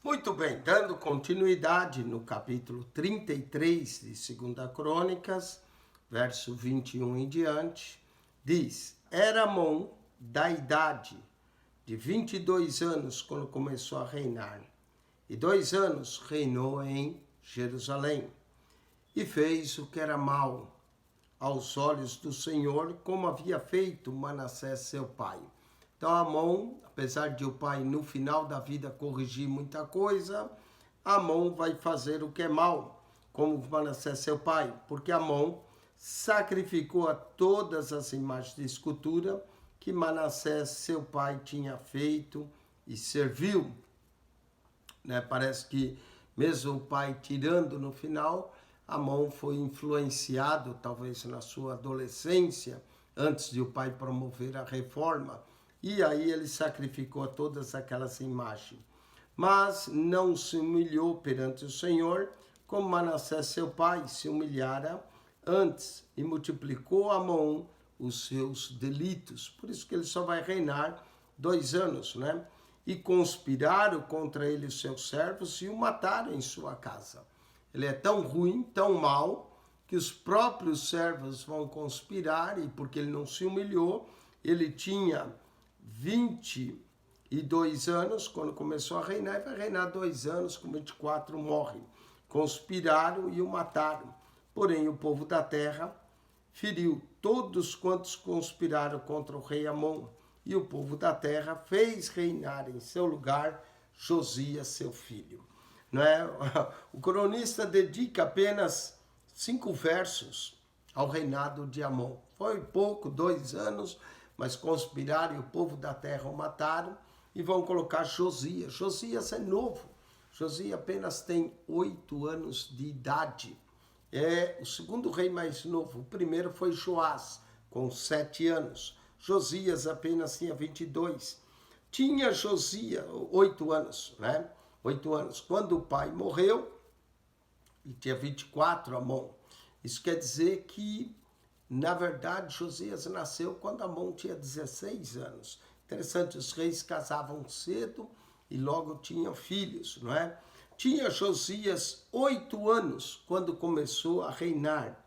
Muito bem, dando continuidade no capítulo 33 de 2 Crônicas, verso 21 em diante, diz: Era Amon da idade de 22 anos quando começou a reinar, e 2 anos reinou em Jerusalém, e fez o que era mal aos olhos do Senhor, como havia feito Manassés seu pai. Então Amon, apesar de o pai no final da vida corrigir muita coisa, Amon vai fazer o que é mal, como Manassés seu pai, porque Amon sacrificou a todas as imagens de escultura que Manassés seu pai tinha feito e serviu. Parece que mesmo o pai tirando no final, Amon foi influenciado, talvez na sua adolescência, antes de o pai promover a reforma, e aí ele sacrificou todas aquelas imagens. Mas não se humilhou perante o Senhor, como Manassés seu pai se humilhara antes, e multiplicou Amon os seus delitos. Por isso que ele só vai reinar 2 anos, E conspiraram contra ele os seus servos e o mataram em sua casa. Ele é tão ruim, tão mau, que os próprios servos vão conspirar, e porque ele não se humilhou, ele tinha 22 anos quando começou a reinar, e vai reinar 2 anos, com 24 morre. Conspiraram e o mataram. Porém, o povo da terra feriu todos quantos conspiraram contra o rei Amon, e o povo da terra fez reinar em seu lugar Josias, seu filho. O cronista dedica apenas 5 versos ao reinado de Amon. Foi pouco, 2 anos, mas conspiraram e o povo da terra o mataram, e vão colocar Josias. Josias é novo. Josias apenas tem 8 anos de idade. É o segundo rei mais novo. O primeiro foi Joás, com 7 anos. Josias apenas tinha 22. Tinha Josias 8 anos, 8 anos. Quando o pai morreu, e tinha 24, Amon. Isso quer dizer que, na verdade, Josias nasceu quando Amon tinha 16 anos. Interessante, os reis casavam cedo e logo tinham filhos, Tinha Josias 8 anos quando começou a reinar,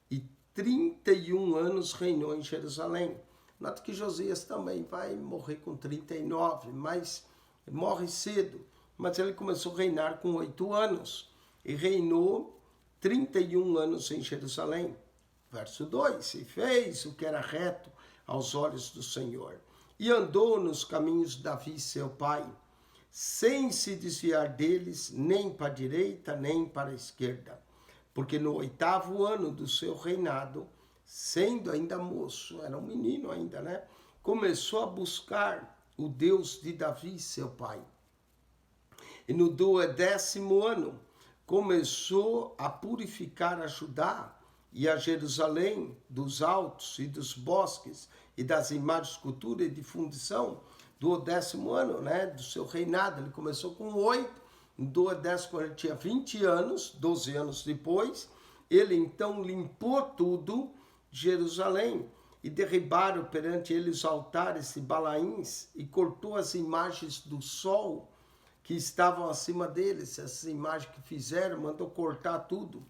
e 31 anos reinou em Jerusalém. Nota que Josias também vai morrer com 39, mas morre cedo. Mas ele começou a reinar com 8 anos e reinou 31 anos em Jerusalém. Verso 2, e fez o que era reto aos olhos do Senhor, e andou nos caminhos de Davi seu pai, sem se desviar deles, nem para a direita, nem para a esquerda. Porque no 8º ano do seu reinado, sendo ainda moço, era um menino ainda, começou a buscar o Deus de Davi, seu pai. E no 10º ano, começou a purificar a Judá e a Jerusalém dos altos e dos bosques e das imagens de escultura e de fundição, do 10º ano, do seu reinado. Ele começou com 8, do 10º, quando ele tinha 20 anos, 12 anos depois, ele então limpou tudo Jerusalém, e derribaram perante ele os altares de Balaíns, e cortou as imagens do sol que estavam acima deles. Essas imagens que fizeram, mandou cortar tudo.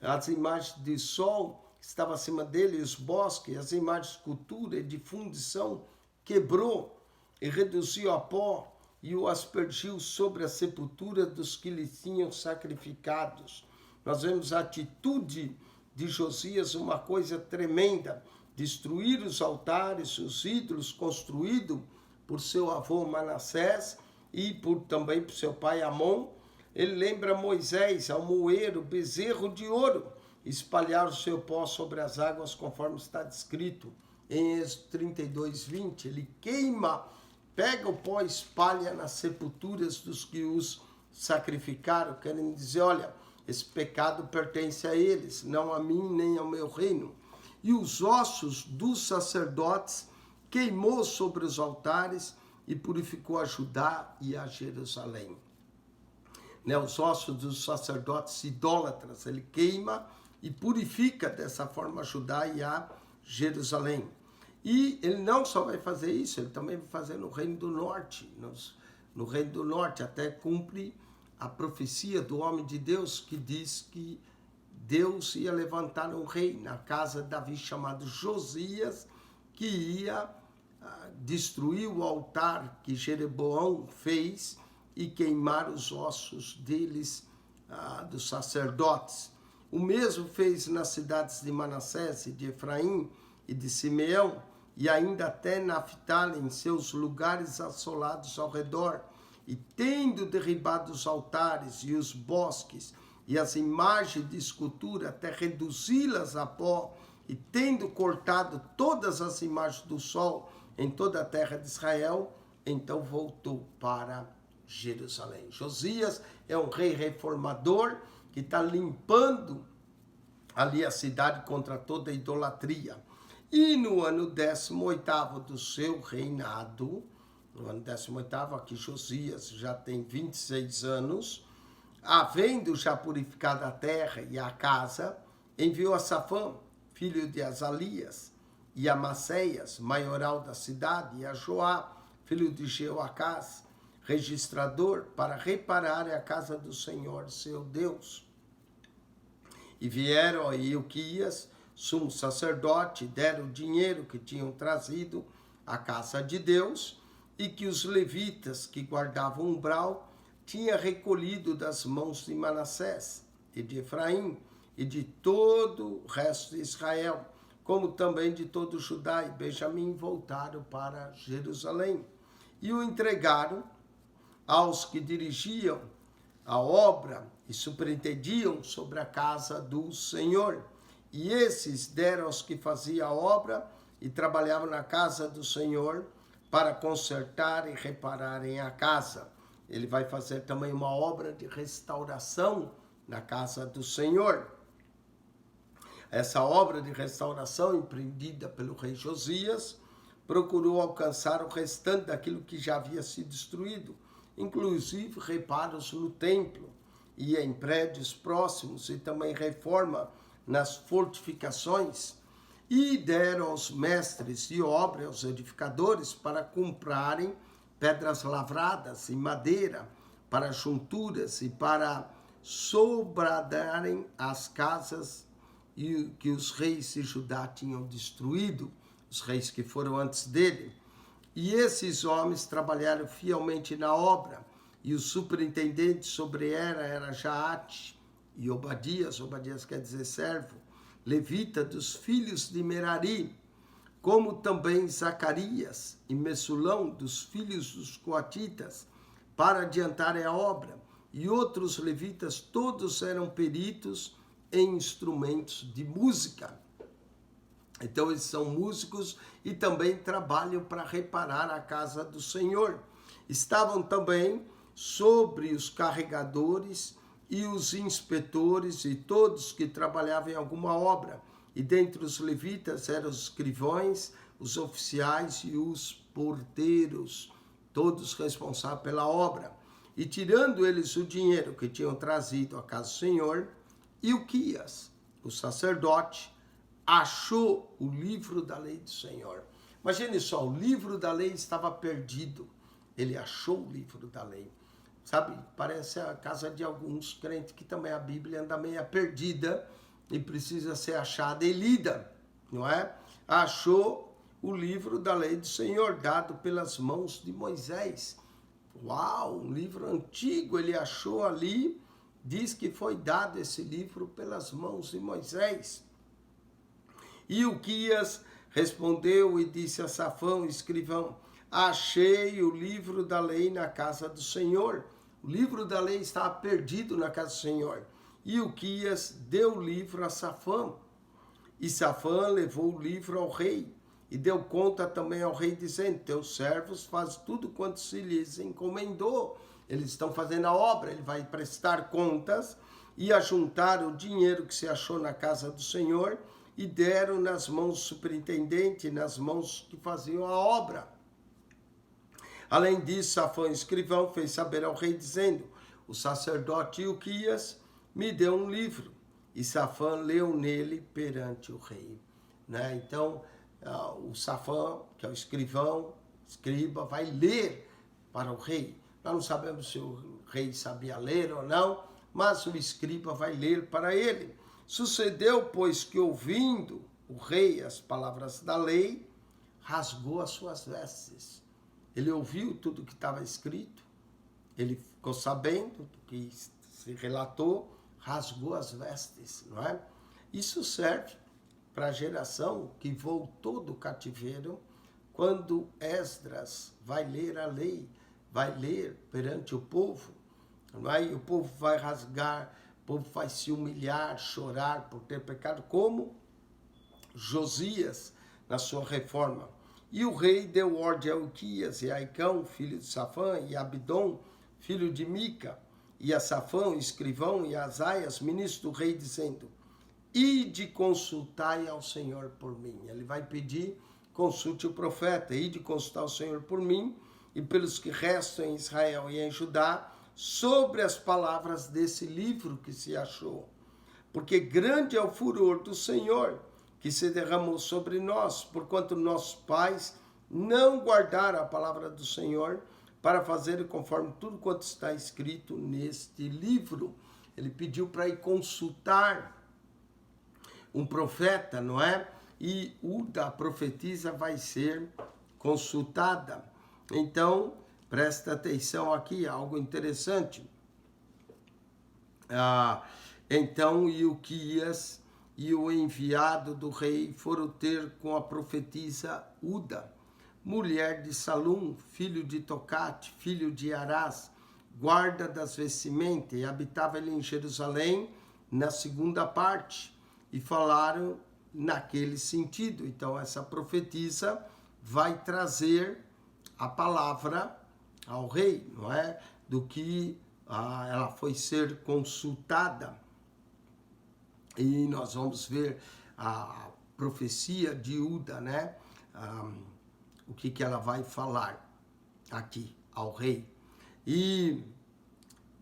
As imagens de sol que estavam acima dele, os bosques, as imagens de escultura e de fundição, quebrou e reduziu a pó, e o aspergiu sobre a sepultura dos que lhe tinham sacrificados. Nós vemos a atitude de Josias, uma coisa tremenda: destruir os altares, os ídolos construídos por seu avô Manassés e também por seu pai Amon. Ele lembra Moisés ao moer o bezerro de ouro, espalhar o seu pó sobre as águas, conforme está descrito em Êxodo 32, 20. Ele queima, pega o pó e espalha nas sepulturas dos que os sacrificaram, querendo dizer: olha, esse pecado pertence a eles, não a mim nem ao meu reino. E os ossos dos sacerdotes queimou sobre os altares e purificou a Judá e a Jerusalém. Os ossos dos sacerdotes idólatras, ele queima e purifica dessa forma a Judá e a Jerusalém. E ele não só vai fazer isso, ele também vai fazer no Reino do Norte, no Reino do Norte, até cumpre a profecia do homem de Deus que diz que Deus ia levantar um rei na casa de Davi chamado Josias, que ia destruir o altar que Jeroboão fez e queimar os ossos deles, dos sacerdotes. O mesmo fez nas cidades de Manassés, de Efraim e de Simeão, e ainda até Naftali, em seus lugares assolados ao redor, e tendo derribado os altares e os bosques e as imagens de escultura, até reduzi-las a pó, e tendo cortado todas as imagens do sol em toda a terra de Israel, então voltou para Jerusalém. Josias é um rei reformador que está limpando ali a cidade contra toda a idolatria. E no ano 18º do seu reinado, no ano 18º, aqui Josias já tem 26 anos, havendo já purificado a terra e a casa, enviou a Safã, filho de Azalias, e a Maceias, maioral da cidade, e a Joá, filho de Jeoacás, registrador, para reparar a casa do Senhor, seu Deus. E vieram a Ilquias, sumo sacerdote, deram o dinheiro que tinham trazido à casa de Deus, e que os levitas que guardavam o umbral tinham recolhido das mãos de Manassés e de Efraim e de todo o resto de Israel, como também de todo Judá e Benjamim, voltaram para Jerusalém. E o entregaram aos que dirigiam a obra e superintendiam sobre a casa do Senhor. E esses deram aos que faziam a obra e trabalhavam na casa do Senhor para consertar e repararem a casa. Ele vai fazer também uma obra de restauração na casa do Senhor. Essa obra de restauração, empreendida pelo rei Josias, procurou alcançar o restante daquilo que já havia sido destruído, inclusive reparos no templo e em prédios próximos, e também reforma nas fortificações, e deram aos mestres de obra, aos edificadores, para comprarem pedras lavradas e madeira para junturas e para sobradarem as casas que os reis de Judá tinham destruído, os reis que foram antes dele. E esses homens trabalharam fielmente na obra, e o superintendente sobre ela era Jaate e Obadias quer dizer servo, levita dos filhos de Merari, como também Zacarias e Messulão dos filhos dos coatitas, para adiantarem a obra. E outros levitas, todos eram peritos em instrumentos de música. Então eles são músicos e também trabalham para reparar a casa do Senhor. Estavam também sobre os carregadores e os inspetores e todos que trabalhavam em alguma obra. E dentre os levitas eram os escrivães, os oficiais e os porteiros, todos responsáveis pela obra. E tirando eles o dinheiro que tinham trazido à casa do Senhor, Ilquias, o sacerdote, achou o livro da lei do Senhor. Imagine só, o livro da lei estava perdido. Ele achou o livro da lei. Sabe, parece a casa de alguns crentes que também a Bíblia anda meio perdida e precisa ser achada e lida, não é? Achou o livro da lei do Senhor, dado pelas mãos de Moisés. Uau, um livro antigo ele achou ali, diz que foi dado esse livro pelas mãos de Moisés. E Ilquias respondeu e disse a Safã, o escrivão: achei o livro da lei na casa do Senhor. O livro da lei estava perdido na casa do Senhor. E Ilquias deu o livro a Safã. E Safã levou o livro ao rei. E deu conta também ao rei, dizendo: teus servos fazem tudo quanto se lhes encomendou. Eles estão fazendo a obra, ele vai prestar contas. E ajuntaram o dinheiro que se achou na casa do Senhor e deram nas mãos do superintendente, nas mãos que faziam a obra. Além disso, Safã, escrivão, fez saber ao rei, dizendo: o sacerdote Ilquias me deu um livro. E Safã leu nele perante o rei. Né? Então, o Safã, que é o escrivão, escriba, vai ler para o rei. Nós não sabemos se o rei sabia ler ou não, mas o escriba vai ler para ele. Sucedeu, pois, que ouvindo o rei as palavras da lei, rasgou as suas vestes. Ele ouviu tudo que estava escrito, ele ficou sabendo do que se relatou, rasgou as vestes, não é? Isso serve para a geração que voltou do cativeiro, quando Esdras vai ler a lei, vai ler perante o povo, não é? E o povo vai rasgar, o povo vai se humilhar, chorar por ter pecado, como Josias na sua reforma. E o rei deu ordem a Uquias e a Aicão, filho de Safã, e a Abidom, filho de Mica, e a Safã, escrivão, e a Azaias, ministro do rei, dizendo: ide consultai ao Senhor por mim. Ele vai pedir, consulte o profeta, ide consultar o Senhor por mim e pelos que restam em Israel e em Judá, sobre as palavras desse livro que se achou. Porque grande é o furor do Senhor, que se derramou sobre nós, porquanto nossos pais não guardaram a palavra do Senhor, para fazer conforme tudo quanto está escrito neste livro. Ele pediu para ir consultar um profeta, não é? E Uda, a profetisa, vai ser consultada. Então, presta atenção aqui, algo interessante. Então, Ilquias e o enviado do rei foram ter com a profetisa Uda, mulher de Salum, filho de Tocate, filho de Arás, guarda das vestimentas, e habitava ele em Jerusalém, na segunda parte, e falaram naquele sentido. Então, essa profetisa vai trazer a palavra ao rei, não é? Do que ela foi ser consultada. E nós vamos ver a profecia de Uda, né? O que ela vai falar aqui ao rei. E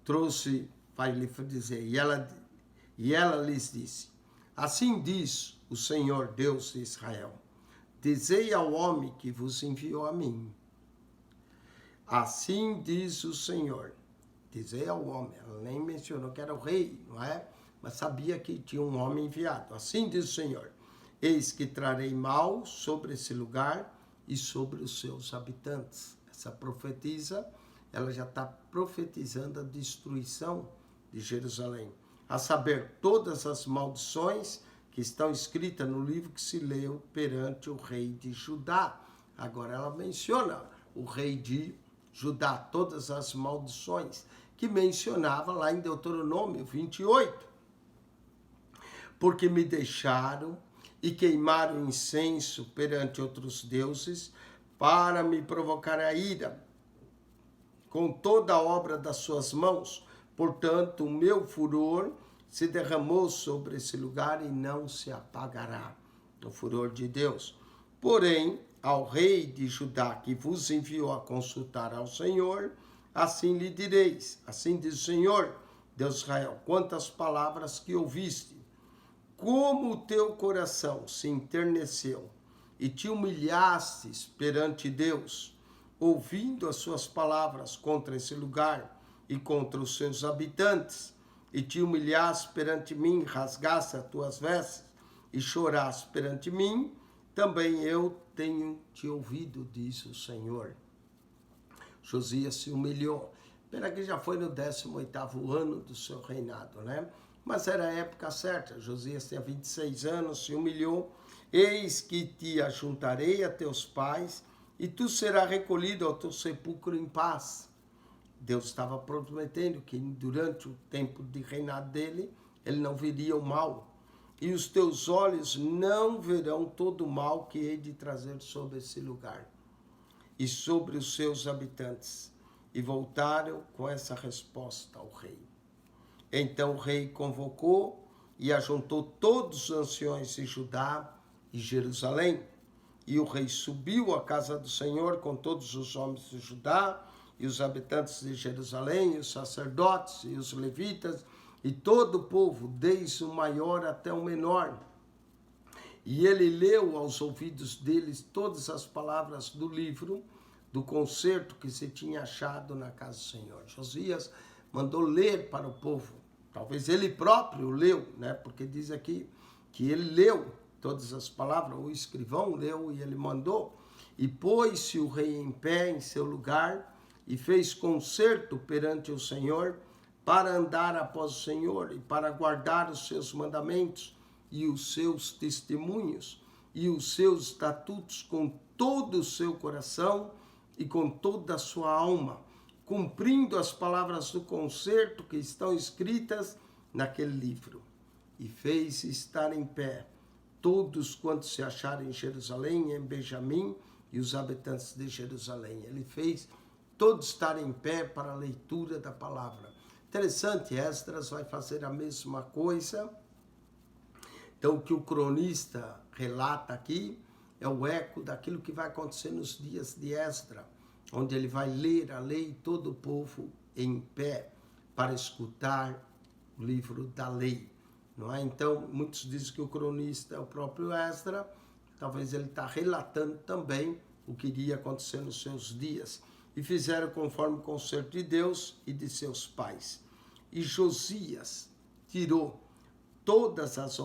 trouxe, vai lhe dizer, e ela lhes disse: assim diz o Senhor Deus de Israel, dizei ao homem que vos enviou a mim. Assim diz o Senhor, dizei ao homem, ela nem mencionou que era o rei, não é? Mas sabia que tinha um homem enviado. Assim diz o Senhor, eis que trarei mal sobre esse lugar e sobre os seus habitantes. Essa profetisa, ela já está profetizando a destruição de Jerusalém. A saber, todas as maldições que estão escritas no livro que se leu perante o rei de Judá. Agora ela menciona o rei de Judá, todas as maldições que mencionava lá em Deuteronômio 28. Porque me deixaram e queimaram incenso perante outros deuses para me provocar a ira com toda a obra das suas mãos. Portanto, o meu furor se derramou sobre esse lugar e não se apagará. O furor de Deus. Porém, ao rei de Judá que vos enviou a consultar ao Senhor, assim lhe direis, assim diz o Senhor, Deus de Israel, quantas palavras que ouviste, como o teu coração se enterneceu e te humilhastes perante Deus, ouvindo as suas palavras contra esse lugar e contra os seus habitantes, e te humilhaste perante mim, rasgaste as tuas vestes e choraste perante mim, também eu tenho te ouvido, diz o Senhor. Josias se humilhou. Pena que já foi no 18º ano do seu reinado, né? Mas era a época certa. Josias tinha 26 anos, se humilhou. Eis que te ajuntarei a teus pais, e tu serás recolhido ao teu sepulcro em paz. Deus estava prometendo que durante o tempo de reinado dele, ele não veria o mal. E os teus olhos não verão todo o mal que hei de trazer sobre esse lugar e sobre os seus habitantes. E voltaram com essa resposta ao rei. Então o rei convocou e ajuntou todos os anciões de Judá e Jerusalém. E o rei subiu à casa do Senhor com todos os homens de Judá e os habitantes de Jerusalém, e os sacerdotes e os levitas, e todo o povo, desde o maior até o menor. E ele leu aos ouvidos deles todas as palavras do livro, do concerto que se tinha achado na casa do Senhor. Josias mandou ler para o povo. Talvez ele próprio leu, né? Porque diz aqui que ele leu todas as palavras, o escrivão leu e ele mandou. E pôs-se o rei em pé em seu lugar e fez concerto perante o Senhor para andar após o Senhor e para guardar os seus mandamentos e os seus testemunhos e os seus estatutos com todo o seu coração e com toda a sua alma, cumprindo as palavras do concerto que estão escritas naquele livro. E fez estar em pé todos quantos se acharam em Jerusalém, em Benjamim e os habitantes de Jerusalém. Ele fez todos estar em pé para a leitura da palavra. Interessante, Esdras vai fazer a mesma coisa. Então, o que o cronista relata aqui é o eco daquilo que vai acontecer nos dias de Esdras, onde ele vai ler a lei e todo o povo em pé para escutar o livro da lei. Não é? Então, muitos dizem que o cronista é o próprio Esdras, talvez ele está relatando também o que iria acontecer nos seus dias. E fizeram conforme o concerto de Deus e de seus pais. E Josias tirou todas as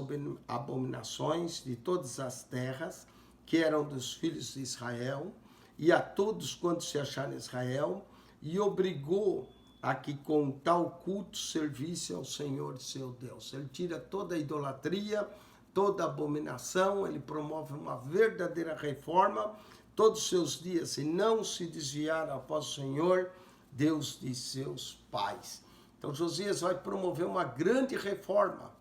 abominações de todas as terras que eram dos filhos de Israel, e a todos quantos se acharam em Israel, e obrigou a que com tal culto servisse ao Senhor seu Deus. Ele tira toda a idolatria, toda a abominação, ele promove uma verdadeira reforma todos os seus dias, e não se desviar após o Senhor, Deus de seus pais. Então Josias vai promover uma grande reforma,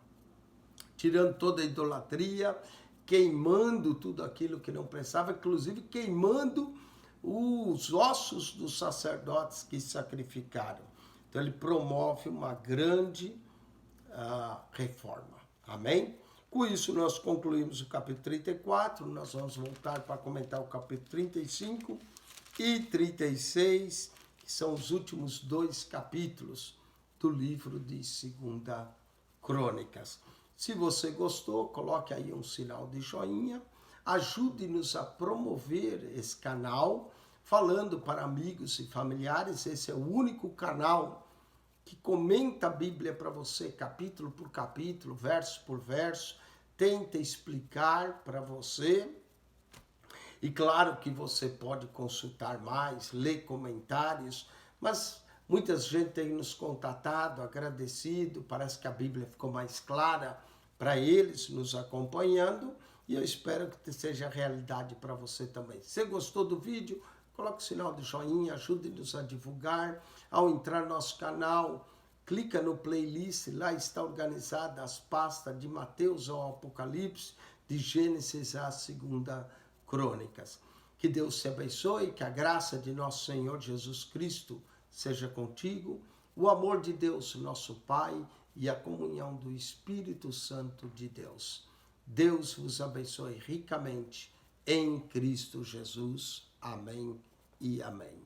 tirando toda a idolatria, queimando tudo aquilo que não prestava, inclusive queimando os ossos dos sacerdotes que sacrificaram. Então ele promove uma grande reforma. Amém? Com isso nós concluímos o capítulo 34, nós vamos voltar para comentar o capítulo 35 e 36, que são os últimos 2 capítulos do livro de 2 Crônicas. Se você gostou, coloque aí um sinal de joinha, ajude-nos a promover esse canal, falando para amigos e familiares. Esse é o único canal que comenta a Bíblia para você, capítulo por capítulo, verso por verso, tenta explicar para você. E claro que você pode consultar mais, ler comentários, mas muita gente tem nos contatado, agradecido, parece que a Bíblia ficou mais clara para eles nos acompanhando, e eu espero que seja realidade para você também. Se você gostou do vídeo, coloque o sinal de joinha, ajude-nos a divulgar. Ao entrar no nosso canal, clica no playlist, lá está organizada as pastas de Mateus ao Apocalipse, de Gênesis a 2 Crônicas. Que Deus te abençoe, que a graça de nosso Senhor Jesus Cristo seja contigo, o amor de Deus, nosso Pai, e a comunhão do Espírito Santo de Deus. Deus vos abençoe ricamente em Cristo Jesus. Amém e amém.